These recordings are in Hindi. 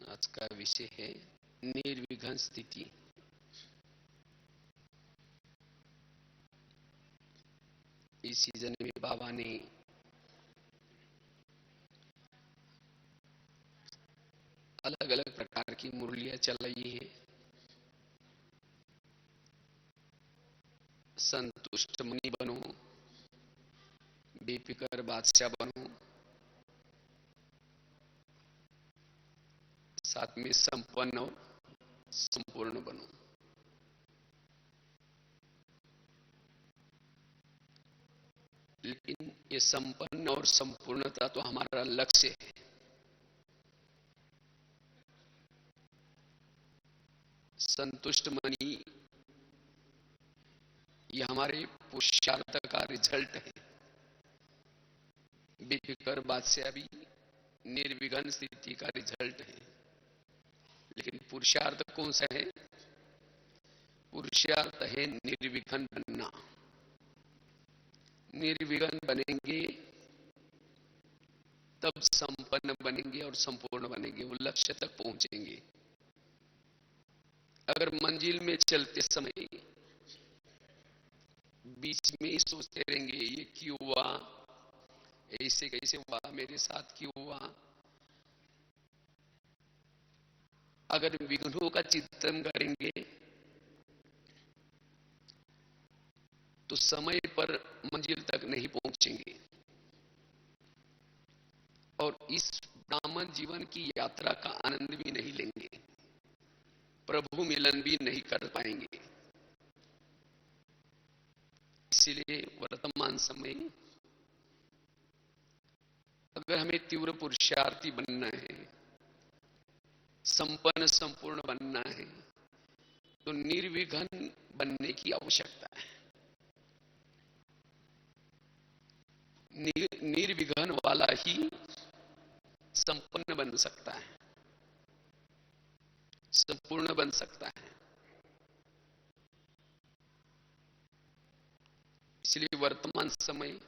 आज का विषय है निर्विघ्न स्थिति। इस सीजन में बाबा ने अलग अलग प्रकार की मुरलियां चलाई है। संतुष्ट मुनि बनो, बेफिक्र बादशाह बनो, साथ में संपन्न और संपूर्ण बनो। लेकिन ये संपन्न और संपूर्णता तो हमारा लक्ष्य है। संतुष्ट मनी ये हमारे पुरुषार्थ का रिजल्ट है। बेफिक्र बादशाह भी निर्विघ्न स्थिति का रिजल्ट है। लेकिन पुरुषार्थ कौन सा है? पुरुषार्थ है निर्विघ्न बनना। निर्विघ्न बनेंगे तब संपन्न बनेंगे और संपूर्ण बनेंगे, वो लक्ष्य तक पहुंचेंगे। अगर मंजिल में चलते समय बीच में ही सोचते रहेंगे ये क्यों हुआ, ऐसे कैसे हुआ, मेरे साथ क्यों हुआ, अगर विघ्नों का चिंतन करेंगे तो समय पर मंजिल तक नहीं पहुंचेंगे और इस ब्राह्मण जीवन की यात्रा का आनंद भी नहीं लेंगे, प्रभु मिलन भी नहीं कर पाएंगे। इसलिए वर्तमान समय अगर हमें तीव्र पुरुषार्थी बनना है, संपन्न संपूर्ण बनना है, तो निर्विघ्न बनने की आवश्यकता है। निर्विघ्न वाला ही संपन्न बन सकता है, संपूर्ण बन सकता है। इसलिए वर्तमान समय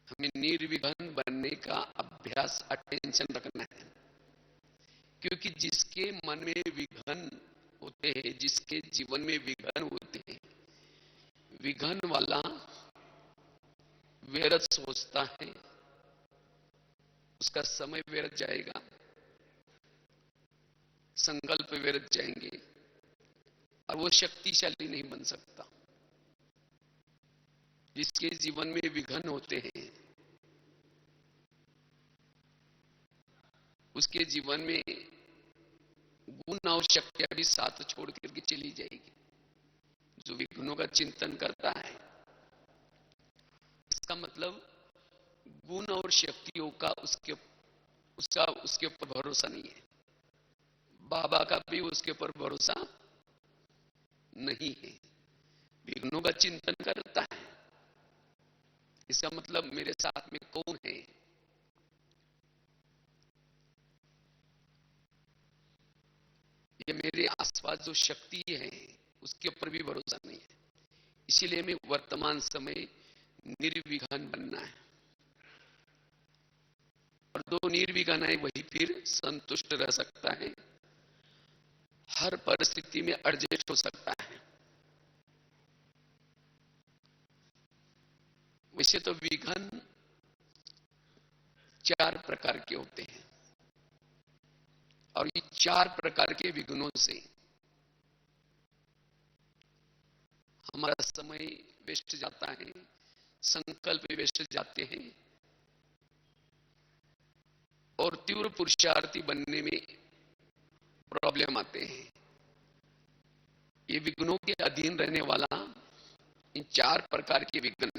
हमें निर्विघ्न बनने का अभ्यास, अटेंशन रखना है। क्योंकि जिसके मन में विघ्न होते हैं, जिसके जीवन में विघ्न होते हैं, विघ्न वाला व्यर्थ सोचता है, उसका समय व्यर्थ जाएगा, संकल्प व्यर्थ जाएंगे और वो शक्तिशाली नहीं बन सकता। जिसके जीवन में विघ्न होते हैं उसके जीवन में गुण और शक्तियां भी साथ छोड़ करके चली जाएगी। जो विघ्नों का चिंतन करता है, इसका मतलब गुण और शक्तियों का उसके ऊपर भरोसा नहीं है। बाबा का भी उसके ऊपर भरोसा नहीं है। विघ्नों का चिंतन करता है, इसका मतलब मेरे साथ में कौन है, ये मेरे आसपास जो शक्ति है उसके ऊपर भी भरोसा नहीं है। इसीलिए हमें वर्तमान समय निर्विघ्न बनना है। और दो निर्विघ्न है वही फिर संतुष्ट रह सकता है, हर परिस्थिति में एडजस्ट हो सकता है। वैसे तो विघ्न चार प्रकार के होते हैं और ये चार प्रकार के विघ्नों से हमारा समय वेस्ट जाता है, संकल्प वेस्ट जाते हैं और तीव्र पुरुषार्थी बनने में प्रॉब्लम आते हैं। ये विघ्नों के अधीन रहने वाला, इन चार प्रकार के विघ्न,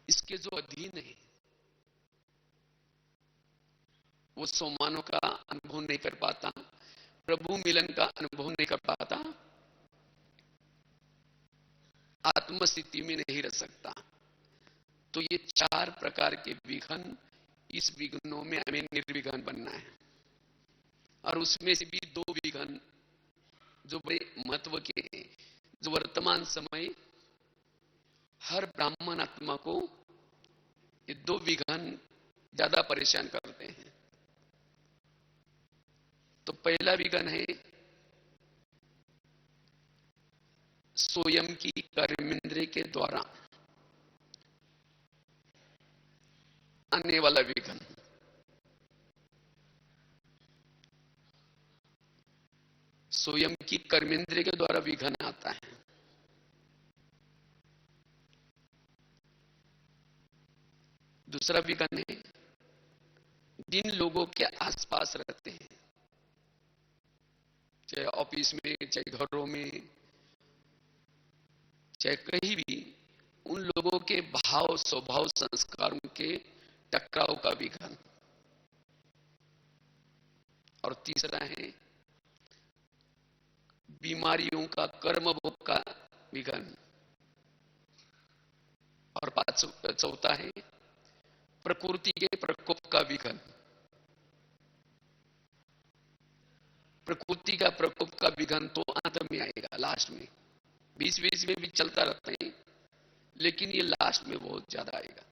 इसके जो अधीन है वो सम्मानों का अनुभव नहीं कर पाता, प्रभु मिलन का अनुभव नहीं कर पाता, आत्म स्थिति में नहीं रह सकता। तो ये चार प्रकार के विघ्न, इस विघ्नों में हमें निर्विघ्न बनना है। और उसमें से भी दो विघ्न जो बड़े महत्व के हैं, जो वर्तमान समय हर ब्राह्मण आत्मा को, ये दो विघ्न ज्यादा परेशान करते हैं। तो पहला विघन है स्वयं की कर्मेंद्रिय के द्वारा आने वाला विघन। स्वयं की कर्मेंद्रिय के द्वारा विघन आता है। दूसरा विघन है जिन लोगों के आसपास रहते हैं, चाहे ऑफिस में, चाहे घरों में, चाहे कहीं भी, उन लोगों के भाव, स्वभाव, संस्कारों के टकराव का विघन। और तीसरा है बीमारियों का, कर्म भोग का विघन। और चौथा है प्रकृति के प्रकोप का विघन। प्रकृति का प्रकोप का विघन तो अंत में आएगा, लास्ट में। बीच बीच में भी चलता रहता है, लेकिन ये लास्ट में बहुत ज्यादा आएगा।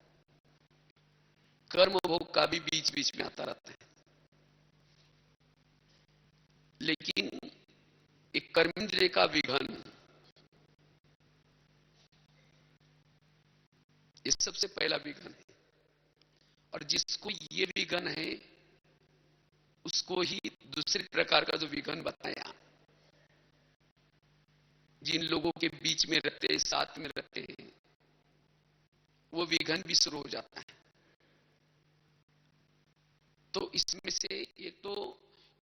कर्म भोग का भी बीच बीच में आता रहता है, लेकिन एक कर्मेंद्रिय का विघन, ये सबसे पहला विघन है। और जिसको ये विघन है, उसको ही दूसरे प्रकार का जो विघन बताया, जिन लोगों के बीच में रहते हैं, साथ में रहते हैं, वो विघन भी शुरू हो जाता है। तो इसमें से एक तो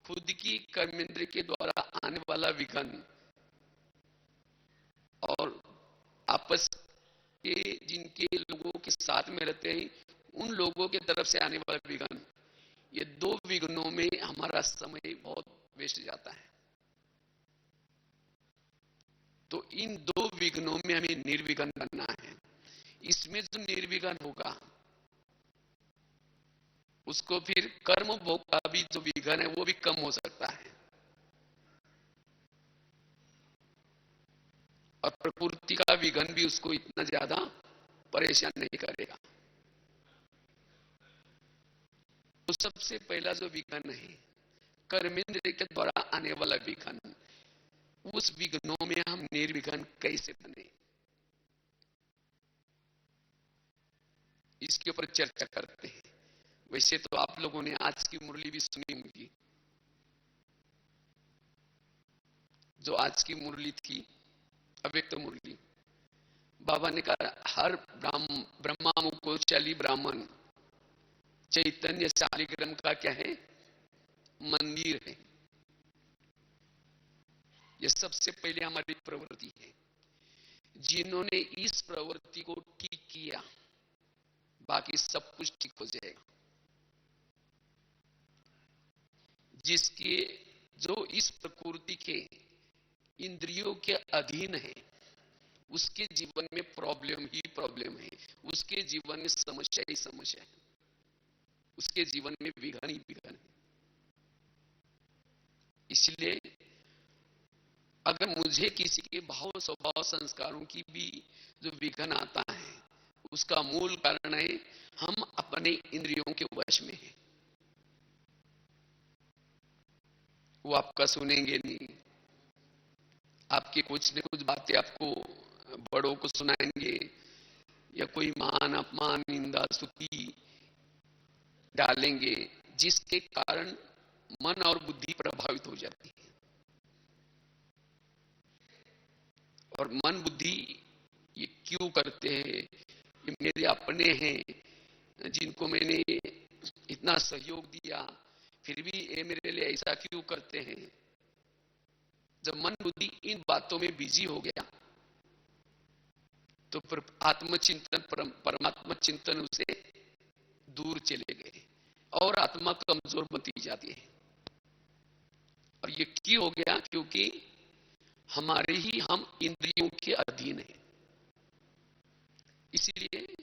खुद की कर्मेंद्रिय के द्वारा आने वाला विघन, और आपस के जिनके लोगों के साथ में रहते हैं, उन लोगों के तरफ से आने वाला विघन, ये दो विघ्नों में हमारा समय बहुत वेस्ट जाता है। तो इन दो विघ्नों में हमें निर्विघ्न बनना है। इसमें जो निर्विघ्न होगा, उसको फिर कर्म भोग का भी जो विघ्न है वो भी कम हो सकता है, और प्रकृति का विघ्न भी उसको इतना ज्यादा परेशान नहीं करेगा। तो सबसे पहला जो विघ्न है कर्मेंद्रिय के द्वारा आने वाला विघ्न, उस विघ्नों में हम निर्विघ्न कैसे बने, इसके ऊपर चर्चा करते हैं। वैसे तो आप लोगों ने आज की मुरली भी सुनी होगी। जो आज की मुरली थी, अव्यक्त मुरली, बाबा ने कहा हर ब्रह्मा को चली ब्राह्मण चैतन्य शालिग्राम का क्या है, मंदिर है। यह सबसे पहले हमारी प्रवृत्ति है। जिन्होंने इस प्रवृत्ति को ठीक किया, बाकी सब कुछ ठीक हो जाएगा। जिसके जो इस प्रकृति के इंद्रियों के अधीन है, उसके जीवन में प्रॉब्लम ही प्रॉब्लम है, उसके जीवन में समस्या ही समस्या है, उसके जीवन में विघन ही विघन है। इसलिए अगर मुझे किसी के भाव, स्वभाव, संस्कारों की भी जो विघन आता है, उसका मूल कारण है हम अपने इंद्रियों के वश में हैं। वो आपका सुनेंगे नहीं, आपकी कुछ न कुछ बातें आपको बड़ों को सुनाएंगे, या कोई मान अपमान, निंदा, स्तुति डालेंगे, जिसके कारण मन और बुद्धि प्रभावित हो जाती है। और मन बुद्धि ये क्यों करते हैं, ये मेरे अपने हैं, जिनको मैंने इतना सहयोग दिया, फिर भी ये मेरे लिए ऐसा क्यों करते हैं। जब मन बुद्धि इन बातों में बिजी हो गया, तो आत्मचिंतन, परमात्मा चिंतन उसे दूर चले गए, और आत्मा कमजोर बनती जाती है। और ये क्यों हो गया, क्योंकि हमारे ही हम इंद्रियों के अधीन हैं। इसीलिए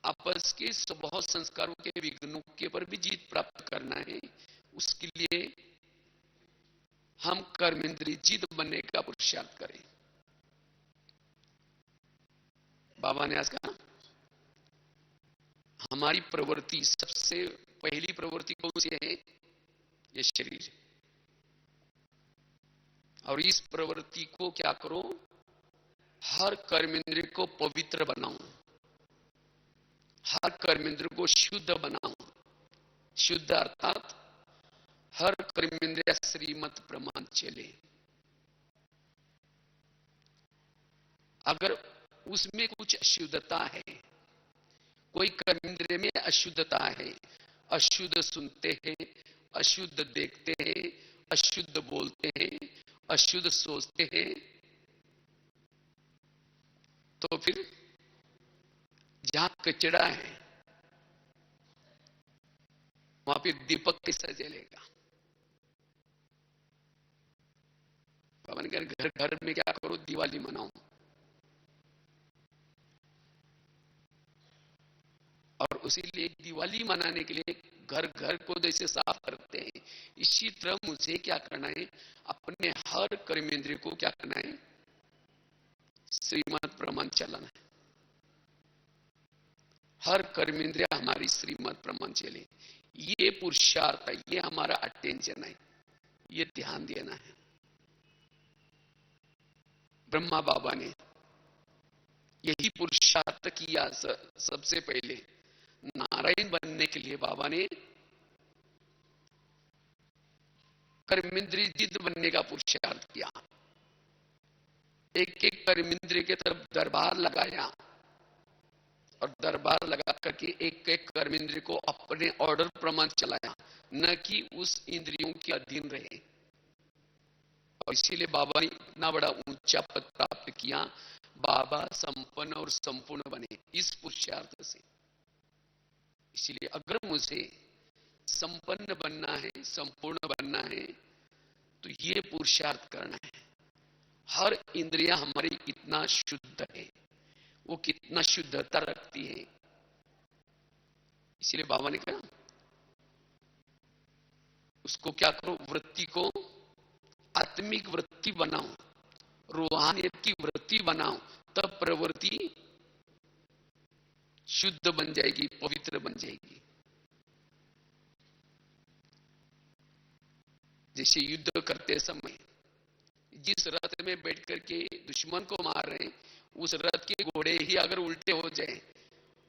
आपस के स्वभाव, संस्कारों के विघ्नों के पर भी जीत प्राप्त करना है। उसके लिए हम कर्मेंद्रिय जीत बनने का पुरुषार्थ करें। बाबा ने आज कहा हमारी प्रवृत्ति, सबसे पहली प्रवृत्ति कौन सी है, ये शरीर। और इस प्रवृत्ति को क्या करो, हर कर्मेंद्रिय को पवित्र बनाओ, हर कर्मेंद्रिय को शुद्ध बनाओ। शुद्ध अर्थात हर कर्मेंद्रिय श्रीमत प्रमाण चले। अगर उसमें कुछ अशुद्धता है, कोई कर्मेंद्रिय में अशुद्धता है, अशुद्ध सुनते हैं, अशुद्ध देखते हैं, अशुद्ध बोलते हैं, अशुद्ध सोचते हैं, तो फिर जहां कचरा है वहां पे दीपक कैसा जलेगा? पवन घर घर घर में क्या करो, दिवाली मनाओ, और उसीलिए दिवाली मनाने के लिए घर घर को जैसे साफ करते हैं, इसी तरह मुझे क्या करना है, अपने हर कर्मेंद्रिय को क्या करना है, श्रीमत प्रमाण चलाना है। हर कर्मेंद्रिय हमारी श्रीमत प्रमाण चले, ये पुरुषार्थ है, ये हमारा अटेंशन है, ये ध्यान देना है। ब्रह्मा बाबा ने यही पुरुषार्थ किया। सबसे पहले नारायण बनने के लिए बाबा ने कर्मेंद्रिय जिद बनने का पुरुषार्थ किया। एक एक कर्मेंद्रिय के तरफ दरबार लगाया, और दरबार लगा करके एक एक कर्मेंद्रिय को अपने ऑर्डर प्रमाण चलाया, न कि उस इंद्रियों के अधीन रहे। और इसीलिए बाबा ने इतना बड़ा ऊंचा पद प्राप्त किया, बाबा संपन्न और संपूर्ण बने इस पुरुषार्थ से। इसलिए अगर मुझे संपन्न बनना है, संपूर्ण बनना है, तो ये पुरुषार्थ करना है। हर इंद्रिया हमारी कितना शुद्ध है, वो कितना शुद्धता रखती है। इसलिए बाबा ने कहा उसको क्या करो, वृत्ति को आत्मिक वृत्ति बनाओ, रूहानियत की वृत्ति बनाओ, तब प्रवृत्ति शुद्ध बन जाएगी, पवित्र बन जाएगी। जैसे युद्ध करते समय जिस रथ में बैठ करके दुश्मन को मार रहे हैं, उस रथ के घोड़े ही अगर उल्टे हो जाए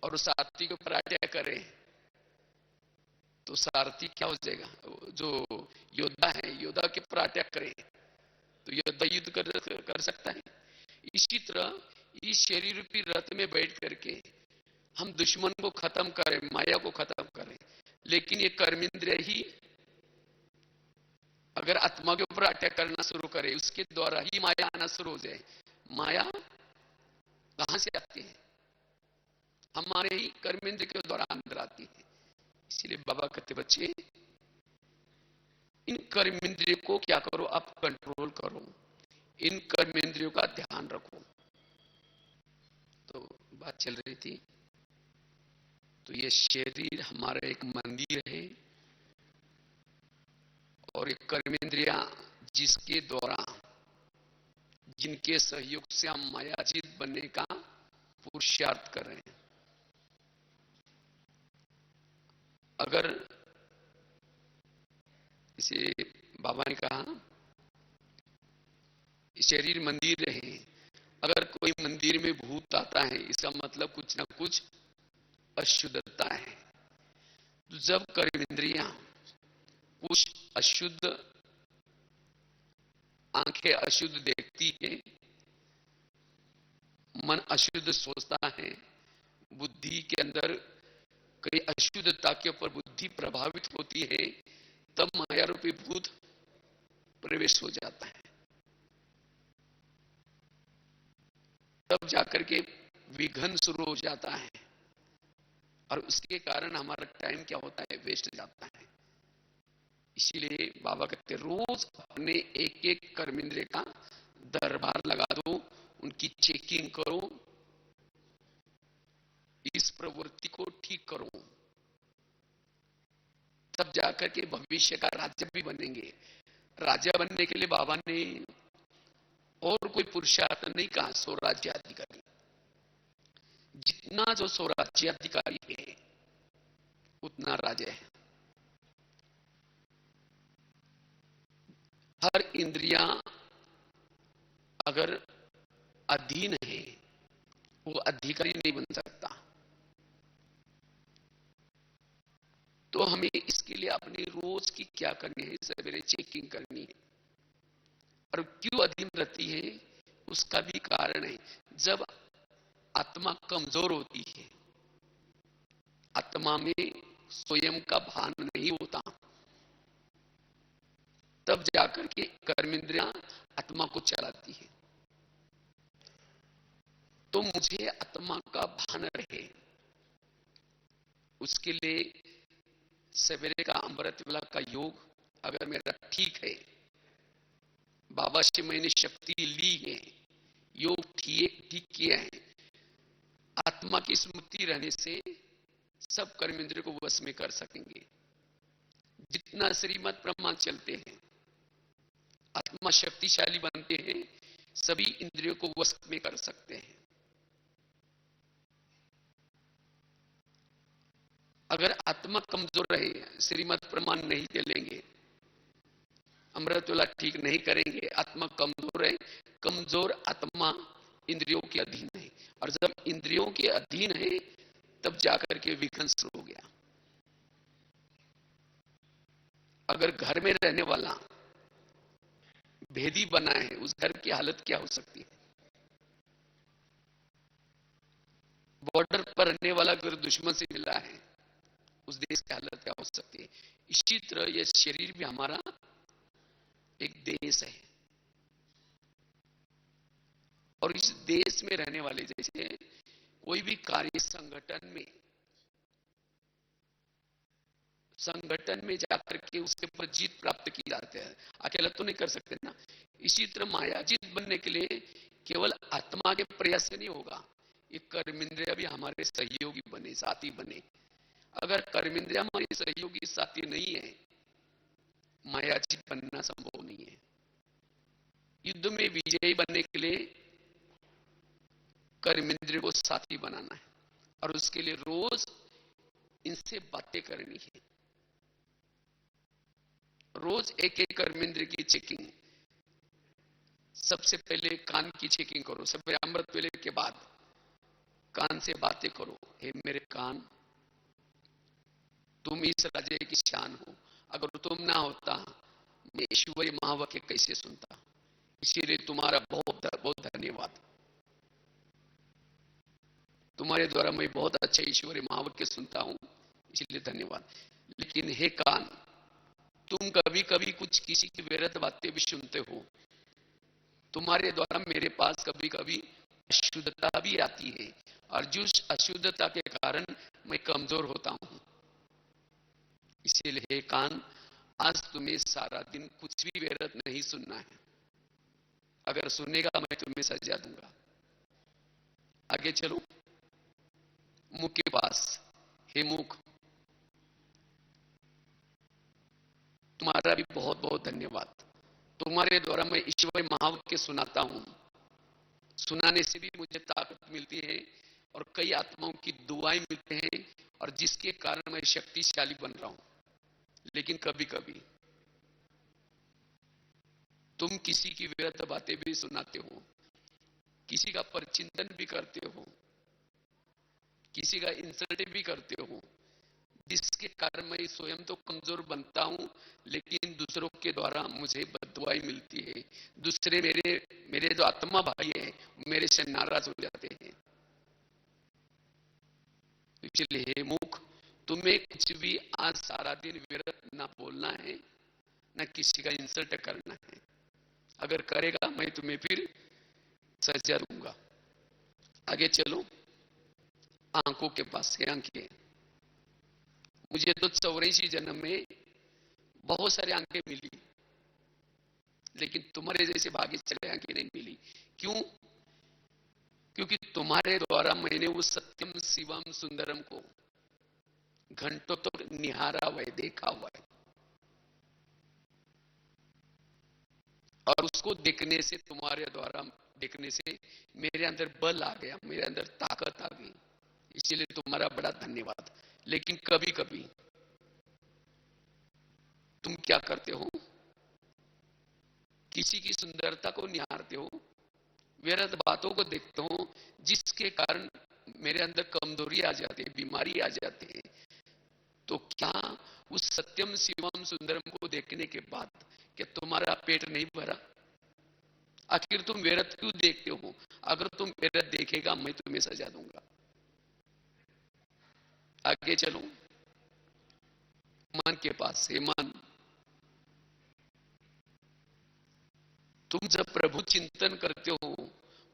और सारथी के ऊपर अटैक करे, तो सारथी क्या हो जाएगा? जो योद्धा है, योद्धा के ऊपर अटैक करे तो योद्धा युद्ध कर सकता है। इसी तरह इस शरीर रूपी रथ में बैठ करके हम दुश्मन को खत्म करें, माया को खत्म करें, लेकिन ये कर्मेंद्रिय ही अगर आत्मा के ऊपर अटैक करना शुरू करे, उसके द्वारा ही माया आना शुरू हो जाए। माया कहां से आती है? हमारे ही कर्मेंद्र के द्वारा अंदर आती है। इसलिए बाबा कहते बच्चे, इन कर्मेंद्रियों को क्या करो, आप कंट्रोल करो, इन कर्मेंद्रियों का ध्यान रखो। तो बात चल रही थी, तो ये शरीर हमारा एक मंदिर है, और एक कर्मेंद्रिया जिसके द्वारा, जिनके सहयोग से हम मायाजीत बनने का पुरुषार्थ कर रहे हैं। अगर इसे बाबा ने कहा शरीर मंदिर है, अगर कोई मंदिर में भूत आता है, इसका मतलब कुछ ना कुछ अशुद्धता है। तो जब कर्मेंद्रियां कुछ अशुद्ध, आंखें अशुद्ध देखती है, मन अशुद्ध सोचता है, बुद्धि के अंदर कई अशुद्धता के ऊपर बुद्धि प्रभावित होती है, तब माया रूपी भूत प्रवेश हो जाता है। तब जाकर के विघन शुरू हो जाता है, और उसके कारण हमारा टाइम क्या होता है, वेस्ट जाता है। इसीलिए बाबा कहते रोज अपने एक एक कर्मेंद्रिय का दरबार लगा दो, उनकी चेकिंग करो, इस प्रवृत्ति को ठीक करो, तब जाकर के भविष्य का राज्य भी बनेंगे। राजा बनने के लिए बाबा ने और कोई पुरुषार्थ नहीं कहा, स्वराज्याधिकारी। जितना जो स्वराज्याधिकारी है उतना राजा है। हर इंद्रियां अगर अधीन है वो अधिकारी नहीं बन सकता। तो हमें इसके लिए अपनी रोज की क्या करनी है, सवेरे चेकिंग करनी है। और क्यों अधीन रहती है उसका भी कारण है। जब आत्मा कमजोर होती है, आत्मा में स्वयं का भान नहीं होता, तब जाकर के कर्मेंद्रियां आत्मा को चलाती है। तो मुझे आत्मा का भान रहे, उसके लिए सवेरे का अमृत वेला का योग अगर मेरा ठीक है, बाबा से मैंने शक्ति ली है, योग ठीक किया है, आत्मा की स्मृति रहने से सब कर्मेंद्रियों को वश में कर सकेंगे। जितना श्रीमत प्रमाण चलते हैं, आत्मा शक्तिशाली बनते हैं, सभी इंद्रियों को वश में कर सकते हैं। अगर आत्मा कमजोर रहे, श्रीमत प्रमाण नहीं चलेंगे, अमृतवेला ठीक नहीं करेंगे, आत्मा कमजोर है, कमजोर आत्मा इंद्रियों के अधीन है। और जब इंद्रियों के अधीन है तब जाकर के विघ्न शुरू हो गया। अगर घर में रहने वाला भेदी बना है, उस घर की हालत क्या हो सकती है। बॉर्डर पर रहने वाला अगर दुश्मन से मिला है, उस देश की हालत क्या हो सकती है। इसी तरह यह शरीर भी हमारा एक देश है, और इस देश में रहने वाले, जैसे कोई भी कार्य संगठन में जाकर के उसके ऊपर जीत प्राप्त की जाती है, अकेला तो नहीं कर सकते ना। इसी तरह मायाजीत बनने के लिए केवल आत्मा के प्रयास से नहीं होगा, ये कर्मेंद्रिया भी हमारे सहयोगी बने, साथी बने। अगर कर्मेंद्रिया हमारी सहयोगी साथी नहीं है, मायाजीत बनना संभव नहीं है। युद्ध में विजयी बनने के लिए कर्मेंद्रियों को साथी बनाना है, और उसके लिए रोज इनसे बातें करनी है। रोज एक एक कर्मेंद्र की चेकिंग। सबसे पहले कान की चेकिंग करो, सवेरे अमृत वेले के बाद कान से बातें करो। हे मेरे कान, तुम इस राज्य की शान हो, अगर तुम ना होता मैं ईश्वरीय महावाक्य कैसे सुनता। इसीलिए तुम्हारा बहुत बहुत धन्यवाद, तुम्हारे द्वारा मैं बहुत अच्छे ईश्वरीय महावाक्य सुनता हूं, इसलिए धन्यवाद। लेकिन हे कान, तुम कभी कभी कुछ किसी की व्यर्थ बातें भी सुनते हो, तुम्हारे द्वारा मेरे पास कभी कभी अशुद्धता भी आती है, और जिस अशुद्धता के कारण मैं कमजोर होता हूं। इसीलिए हे कान, आज तुम्हें सारा दिन कुछ भी व्यर्थ नहीं सुनना है, अगर सुनेगा मैं तुम्हें सजा दूंगा। आगे चलो मुख के पास। हे मुख, तुम्हारा भी बहुत बहुत धन्यवाद, तुम्हारे द्वारा मैं ईश्वर महावाक्य सुनाता हूं। सुनाने से भी मुझे ताकत मिलती है, और कई आत्माओं की दुआएं मिलते हैं, और जिसके कारण मैं शक्तिशाली बन रहा हूं। लेकिन कभी कभी तुम किसी की व्यर्थ बातें भी सुनाते हो, किसी का परचिंतन भी करते हो, किसी का इंसल्ट भी करते हो, जिसके कारण मैं स्वयं तो कमजोर बनता हूं, लेकिन दूसरों के द्वारा मुझे बददुआई मिलती है। दूसरे मेरे मेरे जो आत्मा भाई हैं मेरे से नाराज हो जाते हैं। इसलिए हे मुख, तुम्हें कुछ भी आज सारा दिन व्यर्थ ना बोलना है, ना किसी का इंसल्ट करना है। अगर करेगा मैं तुम्हें फिर सजा दूंगा। आगे चलो आंखों के पास है आंखें। मुझे तो 84 जन्म में बहुत सारी आंखें मिली, लेकिन तुम्हारे जैसे भाग्य चले आंखें नहीं मिली। क्यों? क्योंकि तुम्हारे द्वारा मैंने उस सत्यम शिवम सुंदरम को घंटों तक निहारा हुआ है, देखा हुआ है, और उसको देखने से, तुम्हारे द्वारा देखने से मेरे अंदर बल आ गया, मेरे अंदर ताकत आ गई। इसीलिए तुम्हारा बड़ा धन्यवाद। लेकिन कभी कभी तुम क्या करते हो, किसी की सुंदरता को निहारते हो, व्यर्थ बातों को देखता हूं जिसके कारण मेरे अंदर कमजोरी आ जाती है, बीमारी आ जाती है। तो क्या उस सत्यम शिवम सुंदरम को देखने के बाद क्या तुम्हारा पेट नहीं भरा? आखिर तुम व्यर्थ क्यों देखते हो? अगर तुम व्यर्थ देखेगा मैं तुम्हें सजा दूंगा। आगे चलो मन के पास से। मन, तुम जब प्रभु चिंतन करते हो,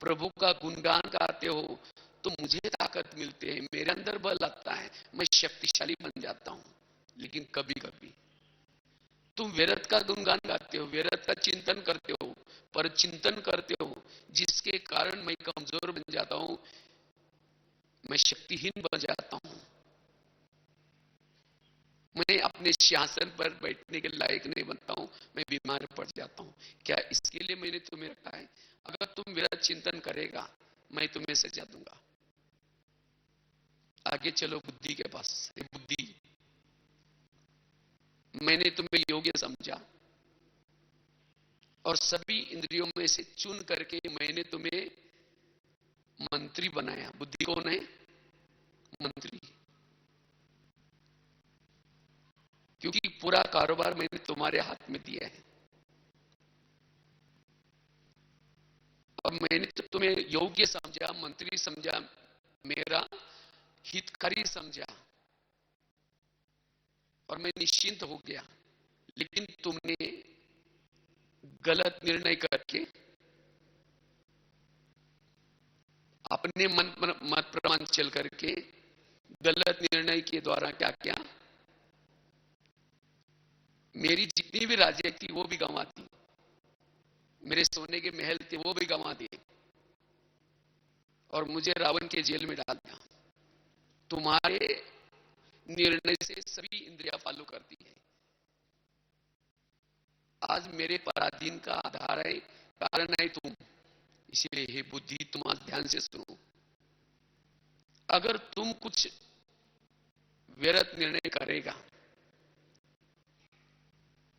प्रभु का गुणगान गाते हो, तो मुझे ताकत मिलती है, मेरे अंदर बल आता है, मैं शक्तिशाली बन जाता हूं। लेकिन कभी कभी तुम व्यर्थ का गुणगान गाते हो, व्यर्थ का चिंतन करते हो, पर चिंतन करते हो जिसके कारण मैं कमजोर बन जाता हूं, मैं शक्तिहीन बन जाता हूं, मैं अपने सिंहासन पर बैठने के लायक नहीं बनता हूं, मैं बीमार पड़ जाता हूं। क्या इसके लिए मैंने तुम्हें रखा है? अगर तुम मेरा चिंतन करेगा मैं तुम्हें सजा दूंगा। आगे चलो बुद्धि के पास। बुद्धि, मैंने तुम्हें योग्य समझा और सभी इंद्रियों में से चुन करके मैंने तुम्हें मंत्री बनाया। बुद्धि कौन है? मंत्री। क्योंकि पूरा कारोबार मैंने तुम्हारे हाथ में दिया है। अब मैंने तो तुम्हें योग्य समझा, मंत्री समझा, मेरा हितकारी समझा और मैं निश्चिंत हो गया। लेकिन तुमने गलत निर्णय करके अपने मन मत प्रमाण चल करके गलत निर्णय के द्वारा क्या क्या, मेरी जितनी भी राज्य थी वो भी गंवा दी, मेरे सोने के महल थे वो भी गंवा दिए और मुझे रावण के जेल में डाल दिया। तुम्हारे निर्णय से सभी इंद्रियां फॉलो करती है। आज मेरे पराधीन का आधार है, कारण है तुम। इसलिए हे बुद्धि, तुम आज ध्यान से सुनो। अगर तुम कुछ व्यर्थ निर्णय करेगा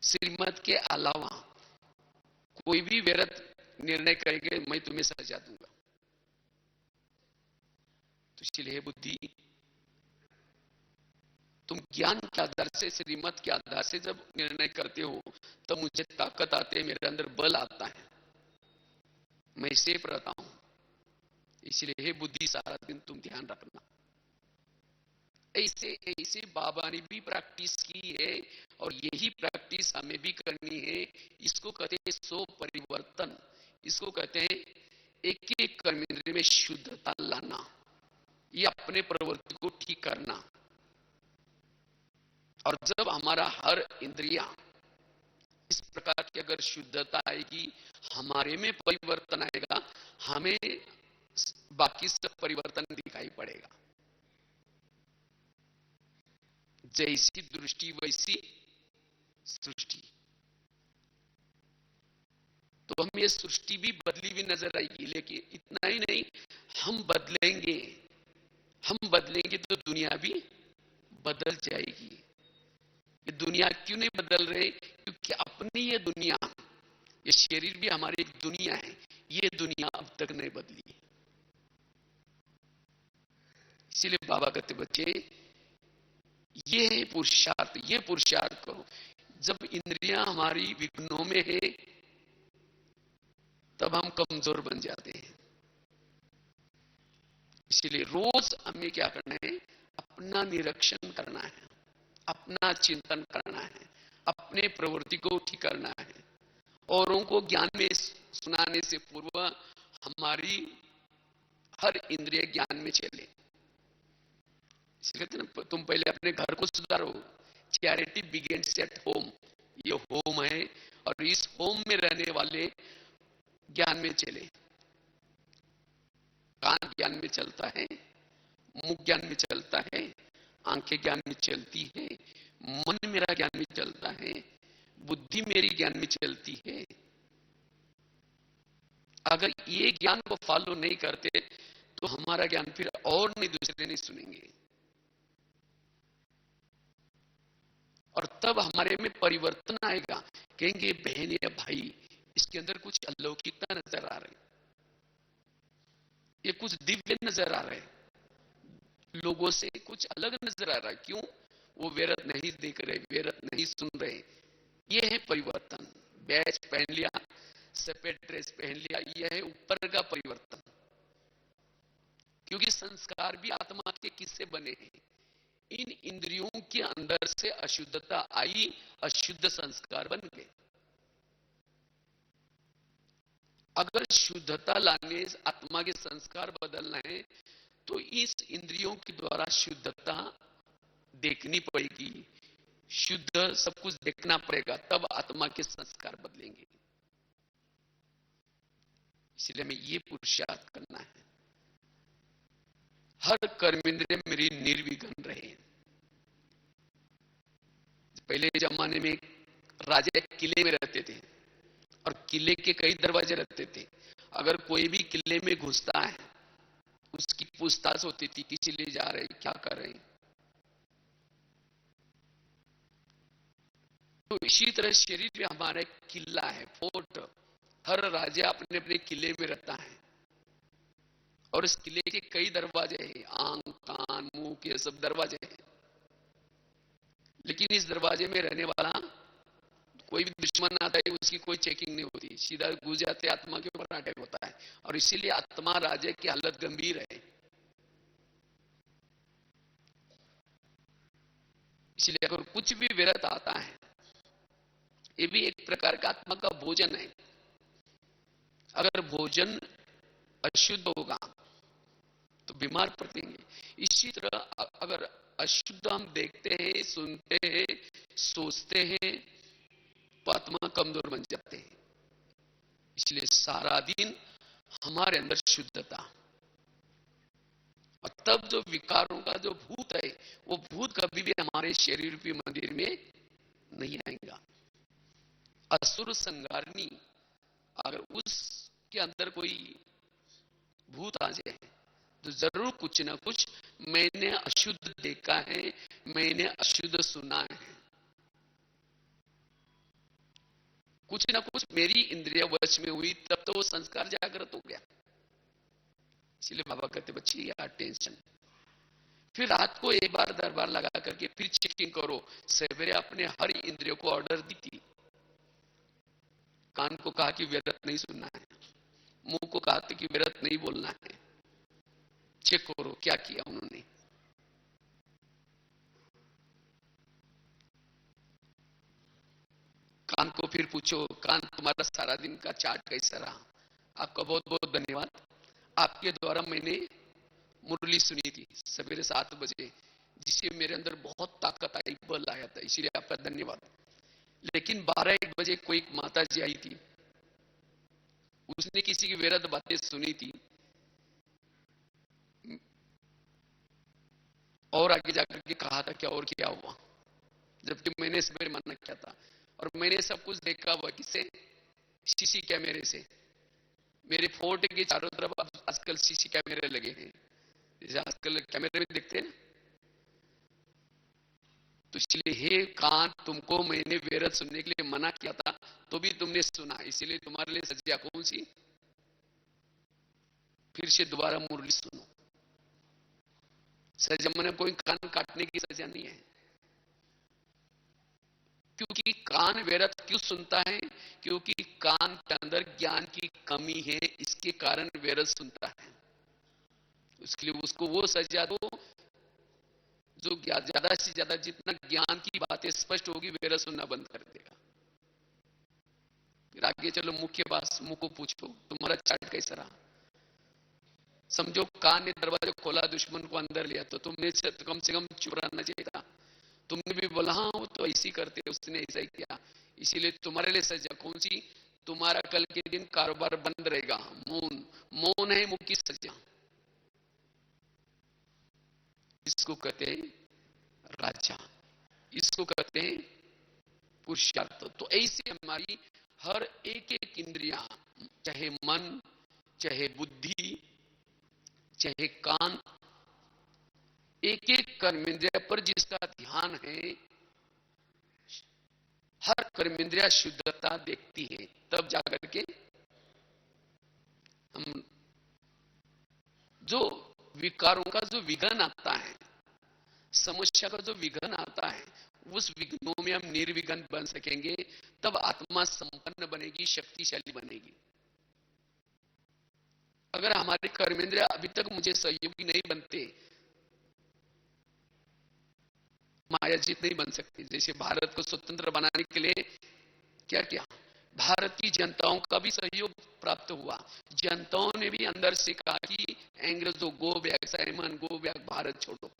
श्रीमत के अलावा, कोई भी व्यर्थ निर्णय करेंगे मैं तुम्हें सजा दूंगा। तो इसलिए हे बुद्धि, तुम ज्ञान के आधार से, श्रीमत के आधार से जब निर्णय करते हो तो मुझे ताकत आती है, मेरे अंदर बल आता है, मैं सेफ रहता हूं। इसलिए हे बुद्धि, सारा दिन तुम ध्यान रखना। ऐसे ऐसे बाबा ने भी प्रैक्टिस की है और यही प्रैक्टिस हमें भी करनी है। इसको कहते हैं सो परिवर्तन। इसको कहते हैं एक एक कर्मेंद्रिय में शुद्धता लाना, ये अपने प्रवृत्ति को ठीक करना। और जब हमारा हर इंद्रिया इस प्रकार की अगर शुद्धता आएगी, हमारे में परिवर्तन आएगा, हमें बाकी सब परिवर्तन दिखाई पड़ेगा। जैसी दृष्टि वैसी सृष्टि। तो हम ये सृष्टि भी बदली हुई नजर आएगी। लेकिन इतना ही नहीं, हम बदलेंगे, हम बदलेंगे तो दुनिया भी बदल जाएगी। ये दुनिया क्यों नहीं बदल रही? क्योंकि अपनी ये दुनिया, ये शरीर भी हमारी एक दुनिया है, ये दुनिया अब तक नहीं बदली। इसीलिए बाबा कहते बच्चे, ये है पुरुषार्थ, ये पुरुषार्थ करो। जब इंद्रियां हमारी विघ्नों में है तब हम कमजोर बन जाते हैं। इसीलिए रोज हमें क्या करना है? अपना निरीक्षण करना है, अपना चिंतन करना है, अपने प्रवृत्ति को ठीक करना है। औरों को ज्ञान में सुनाने से पूर्व हमारी हर इंद्रिय ज्ञान में चले। इसलिए कहते ना, तुम पहले अपने घर को सुधारो। Charity begins at home. ये होम है और इस होम में रहने वाले ज्ञान में चले। कान ज्ञान में चलता है, मुख ज्ञान में चलता है, आंखें ज्ञान में चलती है, मन मेरा ज्ञान में चलता है, बुद्धि मेरी ज्ञान में चलती है। अगर ये ज्ञान को फॉलो नहीं करते तो हमारा ज्ञान फिर और नहीं, दूसरे नहीं सुनेंगे। और तब हमारे में परिवर्तन आएगा। कहेंगे बहन या भाई, इसके अंदर कुछ अलौकिकता नजर आ रही। ये कुछ दिव्य नजर आ रहा है, लोगों से कुछ अलग नजर आ रहा है। क्यों? वो व्यर्थ नहीं देख रहे, व्यर्थ नहीं सुन रहे। ये है परिवर्तन। बैच पहन लिया, सफेद ड्रेस पहन लिया, यह है ऊपर का परिवर्तन। क्योंकि संस्कार भी आत्मा के किससे बने हैं? इन इंद्रियों के अंदर से अशुद्धता आई, अशुद्ध संस्कार बन गए। अगर शुद्धता लाने, आत्मा के संस्कार बदलना है, तो इस इंद्रियों के द्वारा शुद्धता देखनी पड़ेगी, शुद्ध सब कुछ देखना पड़ेगा, तब आत्मा के संस्कार बदलेंगे। इसलिए हमें ये पुरुषार्थ करना है, हर कर्मेंद्रिय मेरी निर्विघ्न रहे। पहले जमाने में राजा किले में रहते थे और किले के कई दरवाजे रहते थे। अगर कोई भी किले में घुसता है, उसकी पूछताछ होती थी, किसी लिए जा रहे, क्या कर रहे। तो इसी तरह शरीर में हमारा एक किला है, फोर्ट। हर राजा अपने अपने किले में रहता है और इस किले के कई दरवाजे हैं, आंख कान मुंह ये सब दरवाजे हैं। लेकिन इस दरवाजे में रहने वाला कोई भी दुश्मन आता है, उसकी कोई चेकिंग नहीं होती, सीधा घुस जाते, आत्मा के ऊपर अटैक होता है। और इसीलिए आत्मा राजा की हालत गंभीर है। इसलिए अगर कुछ भी विरत आता है, ये भी एक प्रकार का आत्मा का भोजन है। अगर भोजन अशुद्ध होगा तो बीमार पड़ेंगे। इसी तरह अगर अशुद्ध हम देखते हैं, सुनते हैं, सोचते हैं, तो आत्मा कमजोर बन जाते हैं। इसलिए सारा दिन हमारे अंदर शुद्धता, और तब जो विकारों का जो भूत है, वो भूत कभी भी हमारे शरीर रूपी मंदिर में नहीं आएगा। असुर संगारणी, अगर उसके अंदर कोई भूत आ जाए तो जरूर कुछ ना कुछ मैंने अशुद्ध देखा है, मैंने अशुद्ध सुना है, कुछ ना कुछ मेरी इंद्रिय वश में हुई, तब तो वो संस्कार जागृत हो गया। इसलिए बाबा कहते बच्चे यार टेंशन, फिर रात को एक बार दरबार लगा करके फिर चेकिंग करो। सवेरे अपने हर इंद्रियों को ऑर्डर दी थी। कान को कहा कि व्यर्थ नहीं सुनना है, मुंह को कहा कि व्यर्थ नहीं बोलना है। चेक करो क्या किया उन्होंने। कान को फिर पूछो, कान तुम्हारा सारा दिन का चार्ट कैसा रहा? आपका बहुत बहुत धन्यवाद, आपके द्वारा मैंने मुरली सुनी थी सवेरे 7 बजे, जिससे मेरे अंदर बहुत ताकत आई, बल आया था, इसीलिए आपका धन्यवाद। लेकिन 12-1 बजे कोई माता जी आई थी, उसने किसी की विरध बातें सुनी थी और आगे जाकर के कहा था क्या और क्या हुआ, जबकि मैंने सवेरे मना किया था। और मैंने सब कुछ देखा हुआ, किससे? सीसी कैमरे से। मेरे फोर्ट के चारों तरफ आजकल सीसी कैमरे लगे हैं, जैसे आजकल कैमरे में देखते हैं। तो इसलिए हे कान, तुमको मैंने वेरत सुनने के लिए मना किया था, तो भी तुमने सुना, इसीलिए तुम्हारे लिए सजा कौन सी? फिर से दोबारा मुरली सुनो। सजा मैंने कोई कान काटने की सजा नहीं है, क्योंकि कान व्यर्थ क्यों सुनता है? क्योंकि कान के अंदर ज्ञान की कमी है, इसके कारण व्यर्थ सुनता है। उसके लिए उसको वो सजा दो जो ज्यादा से ज्यादा जितना ज्ञान की बातें स्पष्ट होगी, व्यर्थ सुनना बंद कर देगा। फिर आगे चलो, मुख्य बात, मुंह को पूछो तुम्हारा चार्ट कैसा रहा। समझो कान ने दरवाजा खोला, दुश्मन को अंदर लिया, तो तुमने कम से कम चुप रहना चाहिए था। तुमने भी बोला हाँ वो तो ऐसी करते, उसने ऐसा ही किया, इसीलिए तुम्हारे लिए सजा कौन सी? तुम्हारा कल के दिन कारोबार बंद रहेगा। मौन, मौन है मुंह की सजा। इसको कहते हैं राजा, इसको कहते हैं पुरुषार्थ। तो ऐसे हमारी हर एक एक इंद्रियां, चाहे मन, चाहे बुद्धि, चाहे कान, एक एक कर्मेंद्रिय पर जिसका ध्यान है, हर कर्मेंद्रिया शुद्धता देखती है, तब जाकर के हम जो विकारों का जो विघन आता है, समस्या का जो विघन आता है, उस विघ्नों में हम निर्विघ्न बन सकेंगे, तब आत्मा संपन्न बनेगी, शक्तिशाली बनेगी। अगर हमारे कर्मेंद्रिय अभी तक मुझे सहयोगी नहीं बनते, माया जीत नहीं बन सकती। जैसे भारत को स्वतंत्र बनाने के लिए क्या किया, भारतीय जनताओं का भी सहयोग प्राप्त हुआ। जनताओं ने भी अंदर से कहा कि अंग्रेजों go back, Simon go back, Bharat छोड़ो।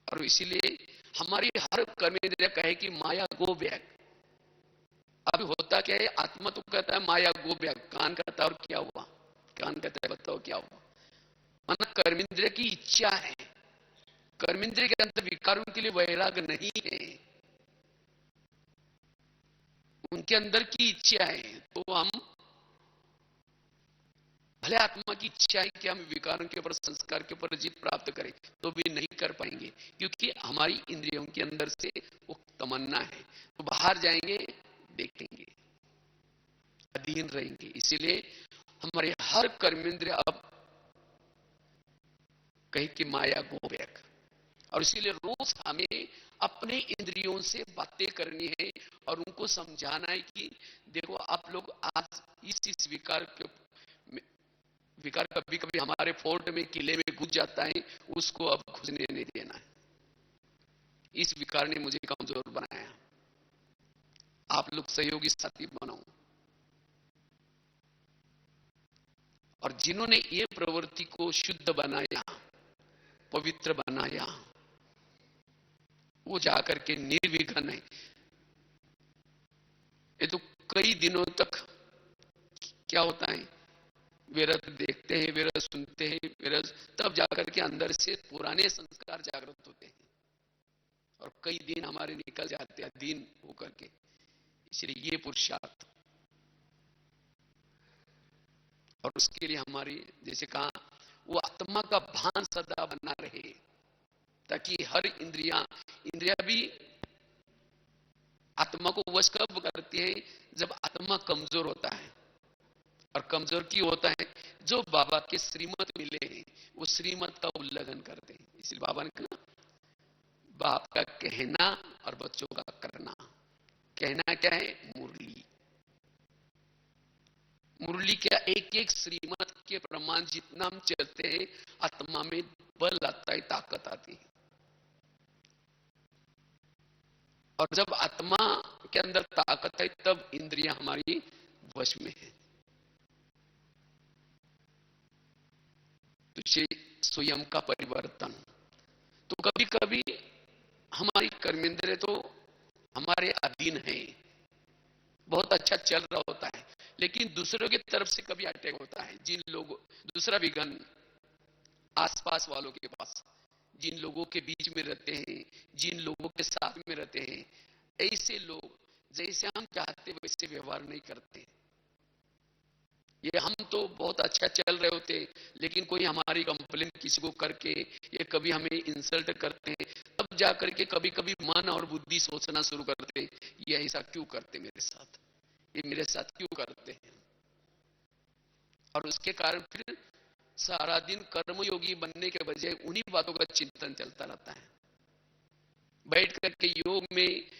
और इसीलिए हमारी हर कर्मेंद्रिय कहे कि माया गो बैक। अब होता क्या है, आत्मा तो कहता है माया गो बैक, कान कहता है और क्या हुआ, कान कहता है बताओ क्या हुआ। माना कर्मेंद्रिय की इच्छा है, कर्मेंद्रिय के अंदर विकारों के लिए वैराग नहीं है, उनके अंदर की इच्छा है। तो हम भले आत्मा की इच्छा है कि हम विकारों के ऊपर, संस्कार के ऊपर जीत प्राप्त करें, तो भी नहीं कर पाएंगे, क्योंकि हमारी इंद्रियों के अंदर से वो तमन्ना है। तो बाहर जाएंगे, देखेंगे, अधीन रहेंगे। इसीलिए हमारे हर कर्मेंद्रिय अब कहे कि माया गो बैक। और इसीलिए रोज हमें अपने इंद्रियों से बातें करनी है और उनको समझाना है कि देखो आप लोग आज इस विकार के, विकार कभी कभी हमारे फोर्ट में, किले में घुस जाता है, उसको अब घुसने नहीं देना है। इस विकार ने मुझे कमजोर बनाया, आप लोग सहयोगी साथी बनाओ। और जिन्होंने ये प्रवृत्ति को शुद्ध बनाया, पवित्र बनाया, वो जाकर के निर्विघ्न है। ये तो कई दिनों तक क्या होता है, विरत देखते हैं, विरत सुनते हैं, विरत, तब जाकर के अंदर से पुराने संस्कार जागृत होते हैं और कई दिन हमारे निकल जाते हैं अधीन होकर के। इसलिए ये पुरुषार्थ, और उसके लिए हमारी, जैसे कहा, वो आत्मा का भान सदा बना रहे, ताकि हर इंद्रियां, इंद्रिया भी आत्मा को वश कब करती है, जब आत्मा कमजोर होता है। और कमजोर क्यों होता है, जो बाबा के श्रीमत मिले हैं, वो श्रीमत का उल्लंघन करते हैं। इसलिए बाबा ने कहा, बाप का कहना और बच्चों का करना। कहना क्या है, मुरली, मुरली क्या, एक एक श्रीमत के प्रमाण जितना हम चलते हैं, आत्मा में बल आता है, ताकत आती है। और जब आत्मा के अंदर ताकत है, तब इंद्रियां हमारी वश में है। तो स्वयं का परिवर्तन। तो कभी कभी हमारी कर्मेंद्रिय तो हमारे अधीन है, बहुत अच्छा चल रहा होता है, लेकिन दूसरों की तरफ से कभी अटैक होता है। जिन लोगों, दूसरा विघन आसपास वालों के पास, जिन लोगों के बीच में रहते हैं, जिन लोगों के साथ में रहते हैं, ऐसे लोग जैसे हम चाहते वैसे व्यवहार नहीं करते। ये हम तो बहुत अच्छा चल रहे होते, लेकिन कोई हमारी कंप्लेन किसी को करके, ये कभी हमें इंसल्ट करते हैं, तब जाकर के कभी कभी मन और बुद्धि सोचना शुरू करते, ये ऐसा क्यों करते मेरे साथ, ये मेरे साथ क्यों करते हैं। और उसके कारण फिर सारा दिन कर्मयोगी बनने के बजाय उन्हीं बातों का चिंतन चलता रहता है। बैठ करके योग में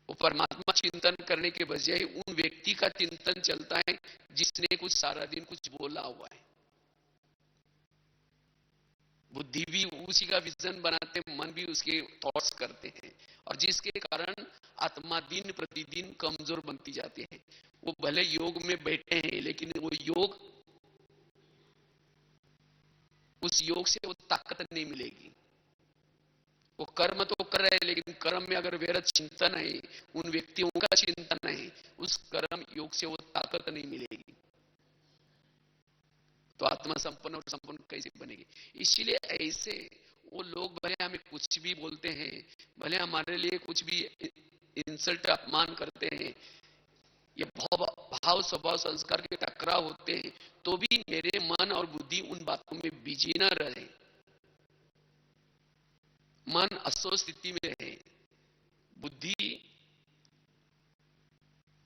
वो परमात्मा चिंतन करने के बजाय उन व्यक्ति का चिंतन चलता है जिसने कुछ सारा दिन कुछ बोला हुआ है। बुद्धि भी उसी का विजन बनाते, मन भी उसके थॉट्स करते हैं, और जिसके कारण आत्मा दिन प्रतिदिन कमजोर बनती जाती है। वो भले योग में बैठे हैं, लेकिन वो योग, उस योग से वो ताकत नहीं मिलेगी। वो कर्म तो कर रहे हैं, लेकिन कर्म में अगर व्यर्थ चिंतन है, उन व्यक्तियों का चिंतन है, उस कर्म योग से वो ताकत नहीं मिलेगी। तो आत्मा संपन्न और संपन्न कैसे बनेगी। इसीलिए ऐसे वो लोग भले हमें कुछ भी बोलते हैं, भले हमारे लिए कुछ भी इंसल्ट, अपमान करते हैं, ये भाव स्वभाव संस्कार के टकराव होते हैं, तो भी मेरे मन और बुद्धि उन बातों में बिजी न रहे, मन अस्वस्थ स्थिति में रहे, बुद्धि,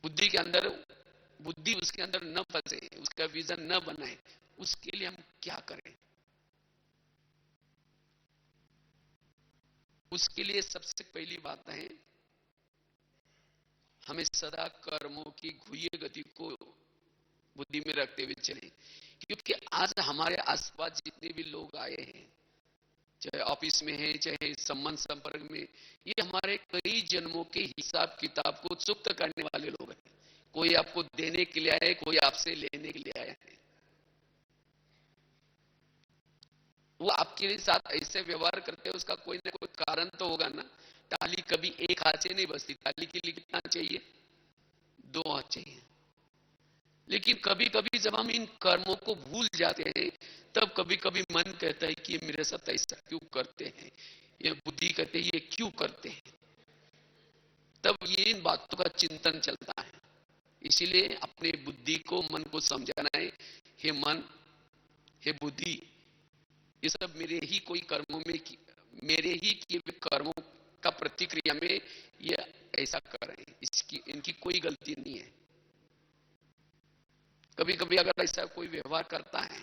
बुद्धि के अंदर, बुद्धि उसके अंदर न फंसे, उसका विजन न बनाए, उसके लिए हम क्या करें? उसके लिए सबसे पहली बात है, हमें सदा कर्मों की घुइये गति को बुद्धि में रखते हुए चलें। क्योंकि आज हमारे आसपास जितने भी लोग आए हैं, चाहे ऑफिस में है, चाहे संबंध संपर्क में, ये हमारे कई जन्मों के हिसाब किताब को चुक्त करने वाले लोग हैं। कोई आपको देने के लिए आया है, कोई आपसे लेने के लिए आया है। वो आपके साथ ऐसे व्यवहार करते हैं, उसका कोई ना कोई कारण तो होगा ना। ताली कभी एक हाथ से नहीं बजती, ताली के लिए कितना चाहिए? दो हाथ चाहिए। लेकिन कभी कभी जब हम इन कर्मों को भूल जाते हैं, तब कभी कभी मन कहता है कि ये मेरे साथ ऐसा क्यों करते हैं, ये बुद्धि कहते हैं ये क्यों करते हैं। तब ये इन बातों का चिंतन चलता है। इसीलिए अपने बुद्धि को, मन को समझाना है, हे मन, हे बुद्धि, ये सब मेरे ही कोई कर्मों में, मेरे ही किए हुए कर्मों का प्रतिक्रिया में ये ऐसा कर रहे हैं, इसकी इनकी कोई गलती नहीं है। कभी कभी अगर ऐसा कोई व्यवहार करता है,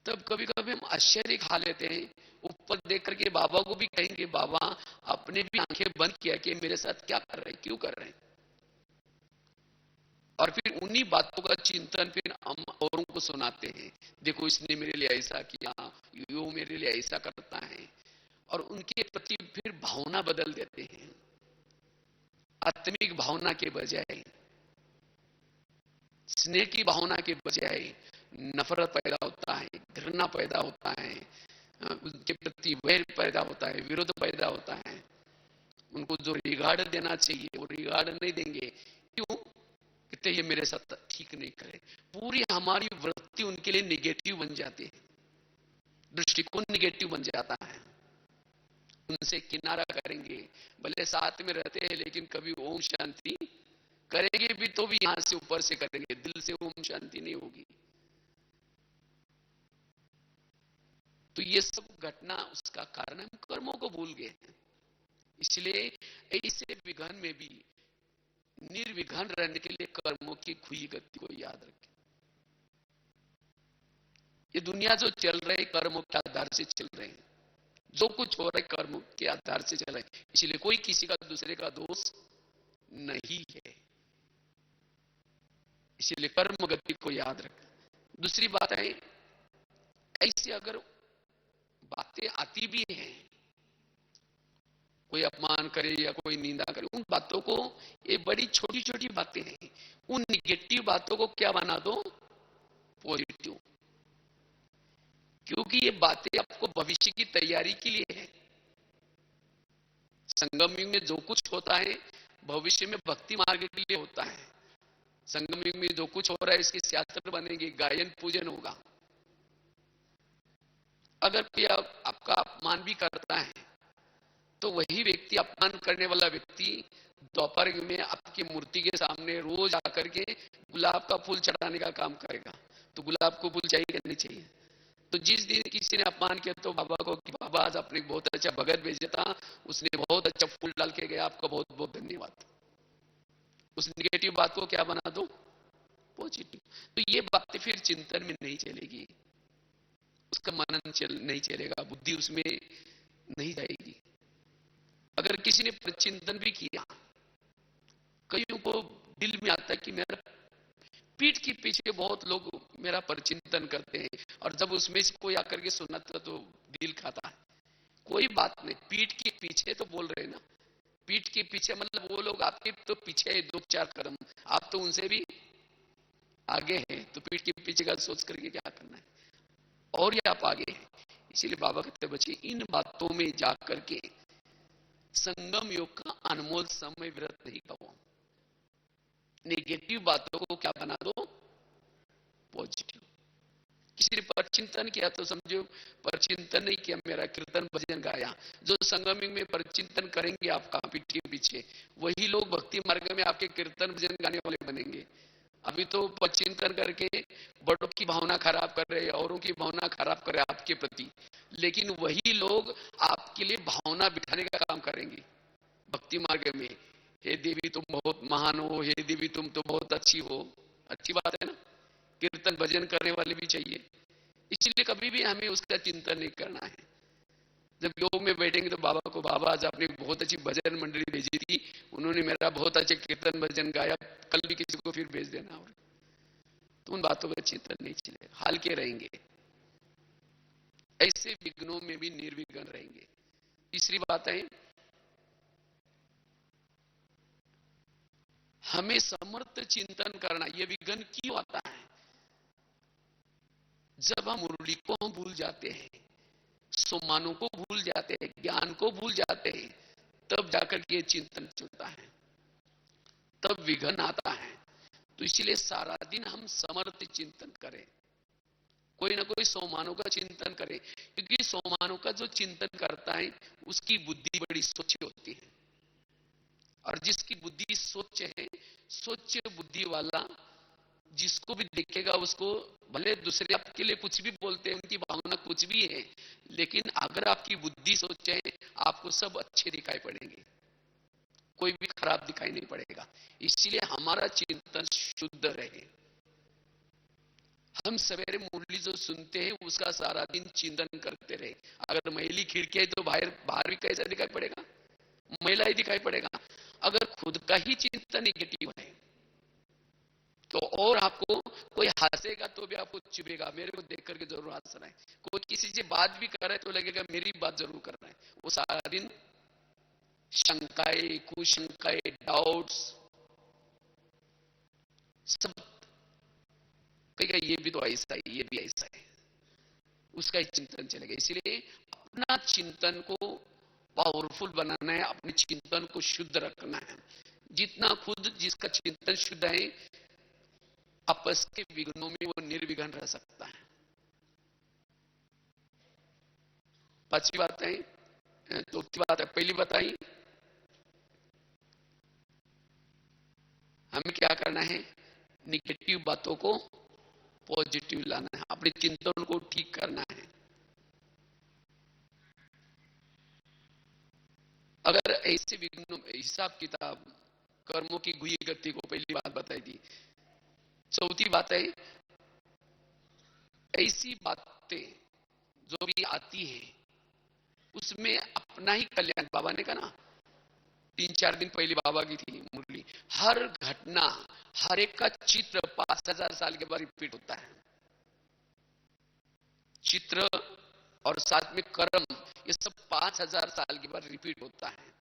तब कभी कभी हम आश्चर्य खा लेते हैं। ऊपर देख करके बाबा को भी कहेंगे, बाबा आपने भी आंखें बंद किया कि मेरे साथ क्या कर रहे हैं, क्यों कर रहे हैं। और फिर उन्हीं बातों का चिंतन फिर हम औरों को सुनाते हैं, देखो इसने मेरे लिए ऐसा किया, यो मेरे लिए ऐसा करता है। और उनके प्रति फिर भावना बदल देते हैं। आत्मिक भावना के बजाय, स्नेह की भावना के बजाय नफरत पैदा होता है, घृणा पैदा होता है, उनके प्रति वैर पैदा होता है, विरोध पैदा होता है। उनको जो रिगार्ड देना चाहिए वो रिगार्ड नहीं देंगे। क्यों? कहते ये मेरे साथ ठीक नहीं करे। पूरी हमारी वृत्ति उनके लिए निगेटिव बन जाती है, दृष्टिकोण निगेटिव बन जाता है। उनसे किनारा करेंगे, भले साथ में रहते हैं, लेकिन कभी ओम शांति करेंगे भी तो भी यहां से ऊपर से करेंगे, दिल से ओम शांति नहीं होगी। तो ये सब घटना उसका कारण हम कर्मों को भूल गए हैं। इसलिए ऐसे विघन में भी निर्विघन रहने के लिए कर्मों की खुई गति को याद रखें। ये दुनिया जो चल रही है कर्मों के आधार से चल रहे हैं, जो कुछ हो रहा है कर्म के आधार से चल रहा है। इसलिए कोई किसी का दूसरे का दोष नहीं है। इसलिए कर्म गति को याद रखें। दूसरी बात है, ऐसी अगर बातें आती भी हैं, कोई अपमान करे या कोई निंदा करे, उन बातों को, ये बड़ी छोटी छोटी बातें हैं, उन निगेटिव बातों को क्या बना दो? पॉजिटिव। क्योंकि ये बातें आपको भविष्य की तैयारी के लिए है। संगम युग में जो कुछ होता है भविष्य में भक्ति मार्ग के लिए होता है। संगम युग में जो कुछ हो रहा है इसके शास्त्र बनेंगे, गायन पूजन होगा। अगर कोई आपका अपमान भी करता है, तो वही व्यक्ति, अपमान करने वाला व्यक्ति, दोपहर में आपकी मूर्ति के सामने रोज आकर के गुलाब का फूल चढ़ाने का काम करेगा। तो गुलाब को फूल चाहिए नहीं चाहिए? तो जिस दिन किसी ने अपमान किया तो बाबा को कि बाबा आज आपने बहुत अच्छा भगत भेजा था, उसने बहुत अच्छा फूल डाल के गया, आपका बहुत बहुत धन्यवाद। उस निगेटिव बात को क्या बना दो? पॉजिटिव। तो ये बात फिर चिंतन में नहीं चलेगी, उसका मनन नहीं चलेगा, बुद्धि उसमें नहीं जाएगी। अगर किसी ने प्रचिंतन भी किया, कईयों को दिल में आता है कि मेरा पीठ के पीछे बहुत लोग मेरा परचिंतन करते हैं, और जब उसमें से कोई आकर के सुनाता तो दिल खाता है। कोई बात नहीं, पीठ के पीछे तो बोल रहे ना, पीठ के पीछे मतलब वो लोग आपके तो पीछे है 2-4 कदम, आप तो उनसे भी आगे हैं। तो पीठ के पीछे का सोच करके क्या करना है, और ये आप आगे हैं। इसीलिए बाबा कहते बच्चे, इन बातों में जाकर के संगम योग का अनमोल समय व्यर्थ नहीं करो। नेगेटिव बातों को क्या बना दो? पॉजिटिव। किसी ने परचिंतन किया तो समझो परचिंतन नहीं किया, मेरा कीर्तन भजन गाया। जो संगम में परचिंतन करेंगे आपका पीठ के पीछे, वही लोग भक्ति मार्ग में आपके कीर्तन भजन गाने वाले बनेंगे। अभी तो परचिंतन करके बड़ों की भावना खराब कर रहे, औरों की भावना खराब कर रहे आपके प्रति, लेकिन वही लोग आपके लिए भावना बिठाने का काम करेंगे भक्ति मार्ग में। हे देवी तुम बहुत महान हो, हे देवी तुम तो बहुत अच्छी हो। अच्छी बात है ना, कीर्तन भजन करने वाले भी चाहिए। इसलिए कभी भी हमें उसका चिंतन नहीं करना है। जब योग में बैठेंगे तो बाबा को, बाबा आज आपने बहुत अच्छी भजन मंडली भेजी थी, उन्होंने मेरा बहुत अच्छे कीर्तन भजन गाया, कल भी किसी को फिर भेज देना। और तो उन बातों का चिंतन नहीं चलेगा, हाल के रहेंगे। ऐसे विघ्नों में भी निर्विघ्न रहेंगे। तीसरी बात है, हमें समर्थ चिंतन करना। यह विघ्न क्यों आता है? जब हम मुरली को हम भूल जाते हैं, सम्मानों को भूल जाते हैं, ज्ञान को भूल जाते हैं, तब जाकर के चिंतन चलता है, तब विघ्न आता है। तो इसलिए सारा दिन हम समर्थ चिंतन करें, कोई ना कोई सोमानों का चिंतन करें, क्योंकि सोमानों का जो चिंतन करता है उसकी बुद्धि बड़ी स्वच्छ होती है। और जिसकी बुद्धि स्वच्छ है, स्वच्छ बुद्धि वाला जिसको भी देखेगा उसको, भले दूसरे आपके लिए कुछ भी बोलते हैं, उनकी भावना कुछ भी है, लेकिन अगर आपकी बुद्धि स्वच्छ है, आपको सब अच्छे दिखाई पड़ेंगे, कोई भी खराब दिखाई नहीं पड़ेगा। इसलिए हमारा चिंतन शुद्ध रहे। हम सवेरे मुरली जो सुनते हैं उसका सारा दिन चिंतन करते रहे। अगर मैली खिड़की है तो बाहर बाहर भी कैसा दिखाई पड़ेगा? मैला ही दिखाई पड़ेगा। अगर खुद का ही चिंतन निगेटिव है तो, और आपको कोई हंसेगा तो भी आपको चुभेगा, मेरे को देख करके जरूर हंस रहा है। कोई किसी से बात भी कर रहा है तो लगेगा मेरी बात जरूर कर रहा है। वो सारा दिन शंकाएं, कुशंकाएं, डाउट्स सब कहेगा, ये भी तो ऐसा है, ये भी ऐसा है, उसका ही चिंतन चलेगा। इसलिए अपना चिंतन को पावरफुल बनाना है, अपने चिंतन को शुद्ध रखना है। जितना खुद जिसका चिंतन शुद्ध है, आपस के विघ्नों में वो निर्विघ्न रह सकता है। पांचवी बात है, चौथी बात है, पहली बताई हमें क्या करना है, निगेटिव बातों को पॉजिटिव लाना है, अपने चिंतन को ठीक करना है। अगर ऐसे विघ्नों, हिसाब किताब, कर्मों की गुई गति को पहली बात बताई थी। चौथी बात है, ऐसी बातें जो भी आती है उसमें अपना ही कल्याण। बाबा ने कहा ना, 3-4 दिन पहले बाबा की थी मुरली, हर घटना, हर एक का चित्र 5000 साल के बाद रिपीट होता है। चित्र और साथ में कर्म, ये सब 5000 साल के बाद रिपीट होता है।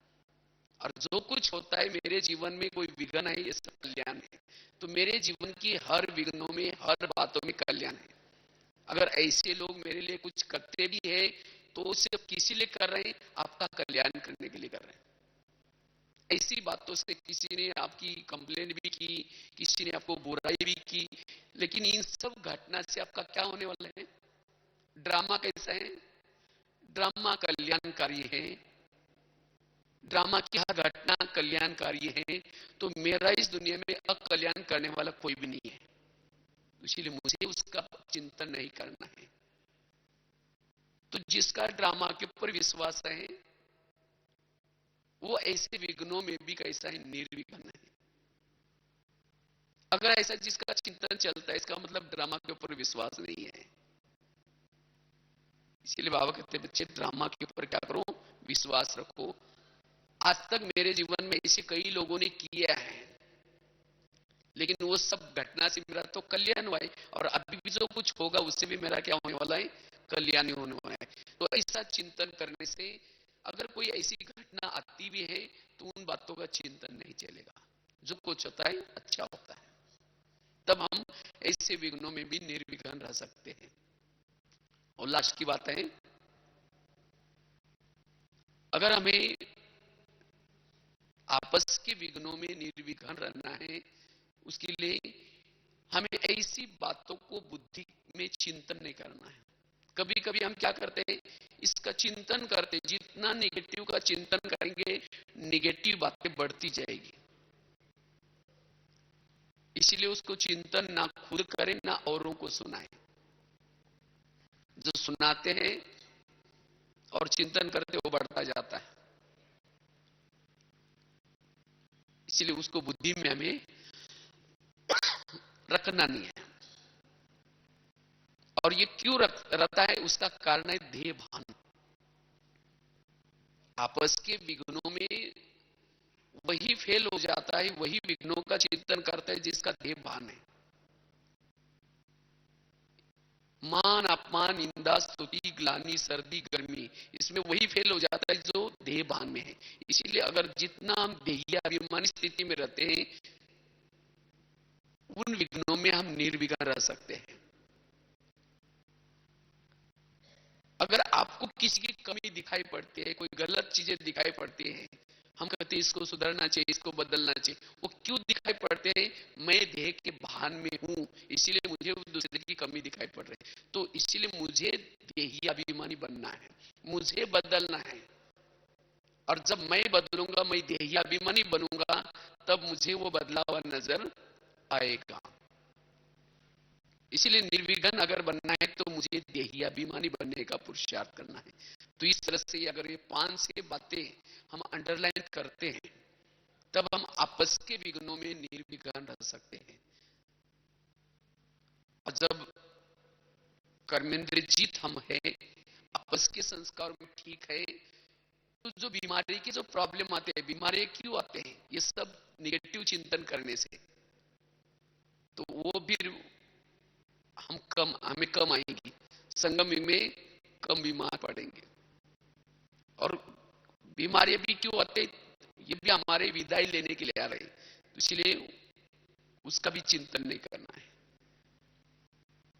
और जो कुछ होता है मेरे जीवन में, कोई विघ्न है, ये सब कल्याण है। तो मेरे जीवन की हर विघ्नों में, हर बातों में कल्याण है। अगर ऐसे लोग मेरे लिए कुछ करते भी है तो सिर्फ किसी लिए कर रहे हैं, आपका कल्याण करने के लिए कर रहे हैं। ऐसी बातों से किसी ने आपकी कंप्लेन भी की, किसी ने आपको बुराई भी की, लेकिन इन सब घटना से आपका क्या होने वाला है? ड्रामा कैसा है? ड्रामा कल्याणकारी है। ड्रामा की हर घटना कल्याणकारी है। तो मेरा इस दुनिया में अकल्याण करने वाला कोई भी नहीं है, इसीलिए मुझे उसका चिंतन नहीं करना है। तो जिसका ड्रामा के ऊपर विश्वास है वो ऐसे विघ्नों में भी कैसा है? निर्विघ्न है। अगर ऐसा जिसका चिंतन चलता है, इसका मतलब ड्रामा के ऊपर विश्वास नहीं है। इसीलिए बाबा कहते हैं, बच्चे ड्रामा के ऊपर क्या करो? विश्वास रखो। आज तक मेरे जीवन में ऐसे कई लोगों ने किया है, लेकिन वो सब घटना से मेरा तो कल्याण हुआ है, और अभी भी जो कुछ होगा उससे भी मेरा क्या होने वाला है? कल्याण होने वाला है। तो ऐसा चिंतन करने से अगर कोई ऐसी घटना आती भी है तो उन बातों का चिंतन नहीं चलेगा। जो कुछ होता है अच्छा होता है, तब हम ऐसे विघ्नों में भी निर्विघ्न रह सकते हैं। और लास्ट की बात है, अगर हमें आपस के विघ्नों में निर्विघ्न रहना है, उसके लिए हमें ऐसी बातों को बुद्धि में चिंतन नहीं करना है। कभी कभी हम क्या करते हैं, इसका चिंतन करते, जितना निगेटिव का चिंतन करेंगे निगेटिव बातें बढ़ती जाएगी। इसलिए उसको चिंतन ना खुद करें ना औरों को सुनाएं। जो सुनाते हैं और चिंतन करते वो बढ़ता जाता है। इसलिए उसको बुद्धि में हमें रखना नहीं है। और ये क्यों रहता है, उसका कारण है देह भान। आपस के विघ्नों में वही फेल हो जाता है, वही विघ्नों का चिंतन करता है जिसका देह भान है। मान अपमान निंदा स्तुति ग्लानि सर्दी गर्मी, इसमें वही फेल हो जाता है जो देह भान में है। इसीलिए अगर जितना हम देहिया अभिमानी स्थिति में रहते हैं, उन विघ्नों में हम निर्विघ्न रह सकते हैं। अगर आपको किसी की कमी दिखाई पड़ती है, कोई गलत चीजें दिखाई पड़ती है, हम कहते हैं इसको सुधरना चाहिए, इसको बदलना चाहिए, वो क्यों दिखाई पड़ते हैं? मैं देह के भान में हूं, इसीलिए मुझे दूसरे की कमी दिखाई पड़ रही है। तो इसीलिए मुझे देही अभिमानी बनना है, मुझे बदलना है। और जब मैं बदलूंगा, मैं देही अभिमानी बनूंगा, तब मुझे वो बदलाव नजर आएगा। इसीलिए निर्विघ्न अगर बनना है तो मुझे देही अभिमानी बनने का पुरुषार्थ करना है। तो इस तरह से अगर ये 5-6 बातें हम अंडरलाइन करते हैं, तब हम आपस के विघ्नों में निर्विघ्न रह सकते हैं। और जब कर्मेंद्र जीत हम है, आपस के संस्कार में ठीक है, तो जो बीमारी के जो प्रॉब्लम आते हैं, बीमारी क्यों आते हैं? ये सब निगेटिव चिंतन करने से। तो वो भी हमें कम आएंगी, संगम में कम बीमार पड़ेंगे। और बीमारियां भी क्यों आते, ये भी हमारे विदाई लेने के लिए आ रहे, तो इसलिए उसका भी चिंतन नहीं करना है।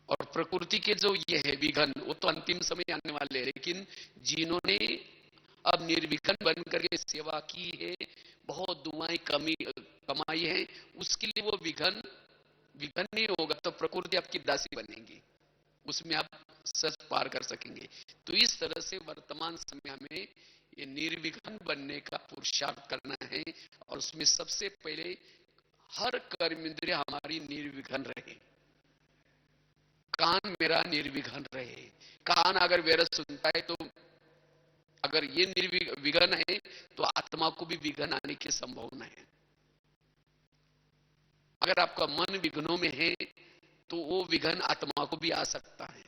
और प्रकृति के जो ये है विघन, वो तो अंतिम समय आने वाले हैं, लेकिन जिन्होंने अब निर्विघन बन करके सेवा की है, बहुत दुआएं कमाई है, उसके लिए वो विघन नहीं होगा तो प्रकृति आपकी दासी बनेगी, उसमें आप सच पार कर सकेंगे। तो इस तरह से वर्तमान समय में ये निर्विघ्न बनने का पुरुषार्थ करना है। और उसमें सबसे पहले हर कर्म इंद्रिय हमारी निर्विघ्न रहे। कान मेरा निर्विघ्न रहे। कान अगर मेरा सुनता है, तो अगर ये निर्विघ्न है तो आत्मा को भी विघ्न आने की संभावना है। अगर आपका मन विघ्नों में है तो वो विघ्न आत्मा को भी आ सकता है।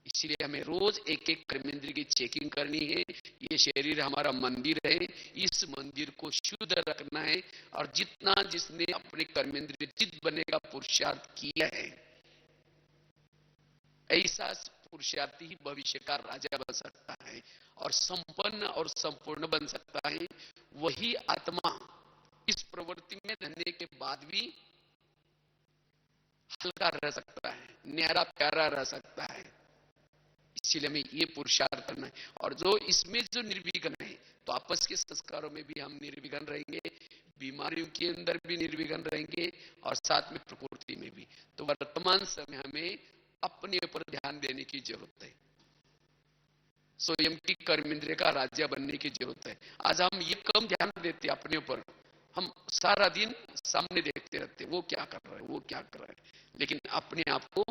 इसलिए हमें रोज एक एक कर्मेंद्रिय की चेकिंग करनी है। ये शरीर हमारा मंदिर है, इस मंदिर को शुद्ध रखना है। और जितना जिसने अपने कर्मेंद्रिय चित्त बनने का पुरुषार्थ किया है, ऐसा पुरुषार्थी ही भविष्य का राजा बन सकता है और संपन्न और संपूर्ण बन सकता है। वही आत्मा इस प्रवृत्ति में रहने के बाद भी हल्का रह सकता है, न्यारा प्यारा रह सकता है। इसलिए हमें ये पुरुषार्थ करना है। और जो इसमें जो निर्विघ्न है, तो आपस के संस्कारों में भी हम निर्विघ्न रहेंगे, बीमारियों के अंदर भी निर्विघ्न रहेंगे, और साथ में प्रकृति में भी। तो वर्तमान समय हमें अपने ऊपर ध्यान देने की जरूरत है, स्वयं की कर्मेंद्रिय का राज्य बनने की जरूरत है। आज हम ये कम ध्यान देते अपने ऊपर, हम सारा दिन सामने देखते रहते, वो क्या कर रहा है, वो क्या कर रहा है, लेकिन अपने आप को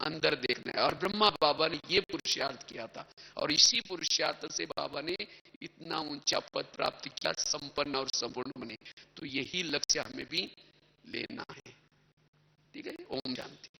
अंदर देखना है। और ब्रह्मा बाबा ने ये पुरुषार्थ किया था, और इसी पुरुषार्थ से बाबा ने इतना ऊंचा पद प्राप्त किया, संपन्न और संपूर्ण बने। तो यही लक्ष्य हमें भी लेना है। ठीक है, ओम शांति।